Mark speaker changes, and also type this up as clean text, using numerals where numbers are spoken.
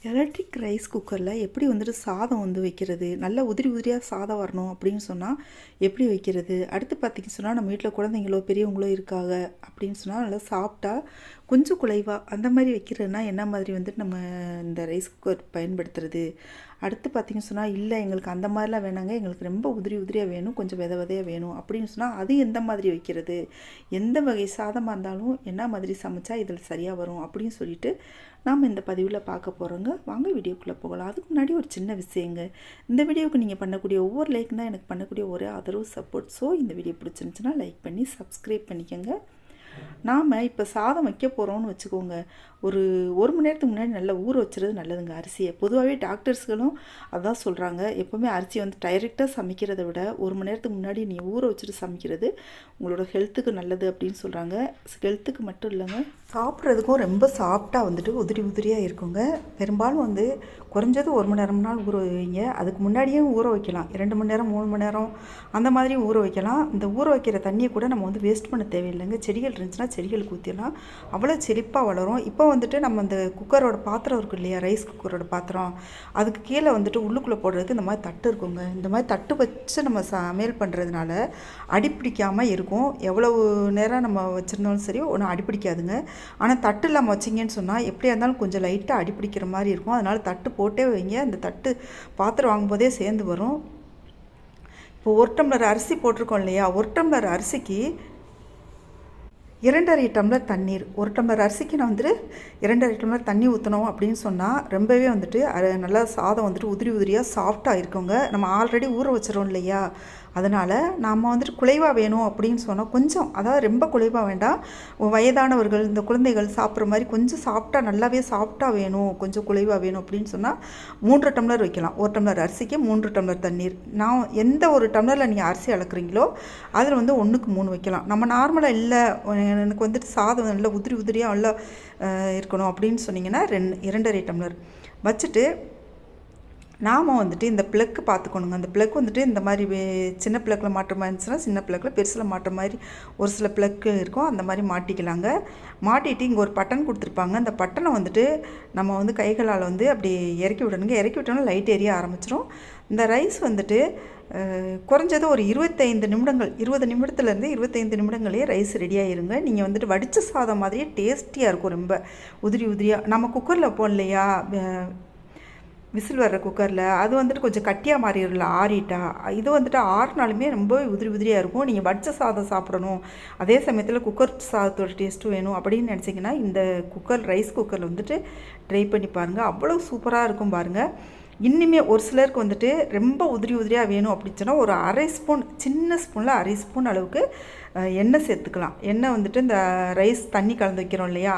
Speaker 1: Electric rice குக்கரில் எப்படி வந்துட்டு சாதம் வந்து வைக்கிறது, நல்லா உதிரி உதிரியாக சாதம் வரணும் அப்படின்னு சொன்னால் எப்படி வைக்கிறது, அடுத்து பார்த்திங்க சொன்னால் நம்ம வீட்டில் குழந்தைங்களோ பெரியவங்களோ இருக்காங்க அப்படின்னு சொன்னால் நல்லா சாப்பிட்டா கொஞ்சம் குலைவாக அந்த மாதிரி வைக்கிறதுனா என்ன மாதிரி வந்துட்டு நம்ம இந்த ரைஸ் குக்கர் பயன்படுத்துறது. அடுத்து பார்த்திங்க சொன்னால் இல்லை எங்களுக்கு அந்த மாதிரிலாம் வேணாங்க, எங்களுக்கு ரொம்ப உதிரி உதிரியாக வேணும், கொஞ்சம் வித விதையாக வேணும் அப்படின்னு சொன்னால் அது எந்த மாதிரி வைக்கிறது, எந்த வகை சாதமாக இருந்தாலும் என்ன மாதிரி சமைச்சா இதில் சரியாக வரும் அப்படின்னு சொல்லிட்டு நாம் இந்த பதிவில் பார்க்க போகிறோங்க. வாங்க வீடியோக்குள்ளே போகலாம். அதுக்கு முன்னாடி ஒரு சின்ன விஷயங்க, இந்த வீடியோவுக்கு நீங்கள் பண்ணக்கூடிய ஒவ்வொரு லைக் தான் எனக்கு பண்ணக்கூடிய ஒரே ஆதரவு சப்போர்ட். ஸோ இந்த வீடியோ பிடிச்சிருந்துச்சுன்னா லைக் பண்ணி சப்ஸ்கிரைப் பண்ணிக்கோங்க. நாம் இப்போ சாதம் வைக்க போகிறோம்னு வச்சுக்கோங்க, ஒரு மணி நேரத்துக்கு முன்னாடி நல்லா ஊற வச்சுறது நல்லதுங்க அரிசியை. பொதுவாகவே டாக்டர்ஸ்களும் அதான் சொல்கிறாங்க, எப்போவுமே அரிசி வந்து டைரெக்டாக சமைக்கிறத விட ஒரு மணி நேரத்துக்கு முன்னாடி நீ ஊற வச்சுட்டு சமைக்கிறது உங்களோட ஹெல்த்துக்கு நல்லது அப்படின்னு சொல்கிறாங்க. ஹெல்த்துக்கு மட்டும் இல்லைங்க, சாப்பிட்றதுக்கும் ரொம்ப சாஃப்டாக வந்துட்டு உதிரி உதிரியாக இருக்குங்க. பெரும்பாலும் வந்து குறைஞ்சது 1 மணி நேரம்னாலும் ஊற வைங்க. அதுக்கு முன்னாடியே ஊற வைக்கலாம், 2 மணி நேரம் 3 மணி நேரம் அந்த மாதிரி ஊற வைக்கலாம். இந்த ஊற வைக்கிற தண்ணியை கூட நம்ம வந்து வேஸ்ட் பண்ண தேவையில்லைங்க. செடிகள் இருந்துச்சுன்னா செடிகளுக்கு ஊற்றிடலாம், அவ்வளோ செழிப்பாக வளரும். இப்போ வந்துட்டு நம்ம இந்த குக்கரோட பாத்திரம் இருக்கும் இல்லையா, ரைஸ் குக்கரோட பாத்திரம், அதுக்கு கீழே வந்துட்டு உள்ளுக்குள்ளே போடுறதுக்கு இந்த மாதிரி தட்டு இருக்குங்க. இந்த மாதிரி தட்டு வச்சு நம்ம சமையல் பண்ணுறதுனால அடிப்பிடிக்காமல் இருக்கும். எவ்வளவு நேரம் நம்ம வச்சுருந்தாலும் சரி ஒன்றும் அடிப்பிடிக்காதுங்க. ஆனால் தட்டு இல்லாமல் வச்சிங்கன்னு சொன்னால் எப்படியா இருந்தாலும் கொஞ்சம் லைட்டாக அடிப்பிடிக்கிற மாதிரி இருக்கும். அதனால் தட்டு போட்டே வைங்க. அந்த தட்டு பாத்திரம் வாங்கும்போதே சேர்ந்து வரும். இப்போ 1 டம்ளர் அரிசி போட்டிருக்கோம் இல்லையா, 1 டம்ளர் அரிசிக்கு 2.5 டம்ளர் தண்ணீர். 1 டம்ளர் அரிசிக்கு நான் வந்துட்டு 2.5 டம்ளர் தண்ணி ஊற்றணும் அப்படின்னு சொன்னால் ரொம்பவே வந்துட்டு நல்லா சாதம் வந்துட்டு உதிரி உதிரியாக சாஃப்டாக இருக்குங்க. நம்ம ஆல்ரெடி ஊற வச்சிடறோம் இல்லையா, அதனால் நாம் வந்துட்டு குலைவாக வேணும் அப்படின்னு சொன்னால் கொஞ்சம், அதாவது ரொம்ப குலைவாக வேண்டாம், வயதானவர்கள் இந்த குழந்தைகள் சாப்பிட்ற மாதிரி கொஞ்சம் சாஃப்டாக நல்லாவே சாஃப்டாக வேணும், கொஞ்சம் குலைவாக வேணும் அப்படின்னு சொன்னால் 3 டம்ளர் வைக்கலாம். 1 டம்ளர் அரிசிக்கு 3 டம்ளர் தண்ணீர். நான் எந்த ஒரு டம்ளரில் நீங்கள் அரிசி அளக்குறீங்களோ அதில் வந்து 1க்கு 3 வைக்கலாம். நம்ம நார்மலாக இல்லை எனக்கு வந்துட்டு சாதம் நல்லா உதிரி உதிரியாக நல்லா இருக்கணும் அப்படின்னு சொன்னிங்கன்னா 2.5 டம்ளர் வச்சுட்டு நாம் வந்துட்டு இந்த ப்ளக்கு பார்த்துக்கணுங்க. அந்த ப்ளக் வந்துட்டு இந்த மாதிரி சின்ன ப்ளக்கில் மாட்டுற மாதிரி இருந்துச்சுன்னா சின்ன ப்ளக்கில், பெருசில் மாட்டுற மாதிரி ஒரு சில ப்ளக்கு இருக்கும், அந்த மாதிரி மாட்டிக்கலாங்க. மாட்டிட்டு இங்கே ஒரு பட்டன் கொடுத்துருப்பாங்க. அந்த பட்டனை வந்துட்டு நம்ம வந்து கைகளால் வந்து அப்படி இறக்கி விடணுங்க. இறக்கி விட்டோம்னா லைட் எரிய ஆரம்பிச்சிடும். இந்த ரைஸ் வந்துட்டு குறைஞ்சது ஒரு 25 நிமிடங்கள், 20 நிமிடத்துலேருந்து 25 நிமிடங்களே ரைஸ் ரெடியாகிருங்க. நீங்கள் வந்துட்டு வடித்த சாதம் மாதிரியே டேஸ்டியாக இருக்கும், ரொம்ப உதிரி உதிரியாக. நம்ம குக்கரில் வைப்போம் இல்லையா, விசில் வர்ற குக்கரில், அது வந்துட்டு கொஞ்சம் கட்டியாக மாறிடல ஆறிட்டா. இது வந்துட்டு ஆறுனாலுமே ரொம்ப உதிரி உதிரியாக இருக்கும். நீங்கள் வடித்த சாதம் சாப்பிடணும், அதே சமயத்தில் குக்கர் சாதத்தோட டேஸ்ட்டும் வேணும் அப்படின்னு நினச்சிங்கன்னா இந்த ரைஸ் குக்கரில் வந்துட்டு ட்ரை பண்ணி பாருங்கள், அவ்வளோ சூப்பராக இருக்கும் பாருங்கள். இன்னுமே ஒரு சிலருக்கு வந்துட்டு ரொம்ப உதிரி உதிரியாக வேணும் அப்படின்னு சொன்னால் ஒரு 1/2 ஸ்பூன், சின்ன ஸ்பூனில் 1/2 ஸ்பூன் அளவுக்கு எண்ணெய் சேர்த்துக்கலாம். எண்ணெய் வந்துட்டு இந்த ரைஸ் தண்ணி கலந்து வைக்கிறோம் இல்லையா,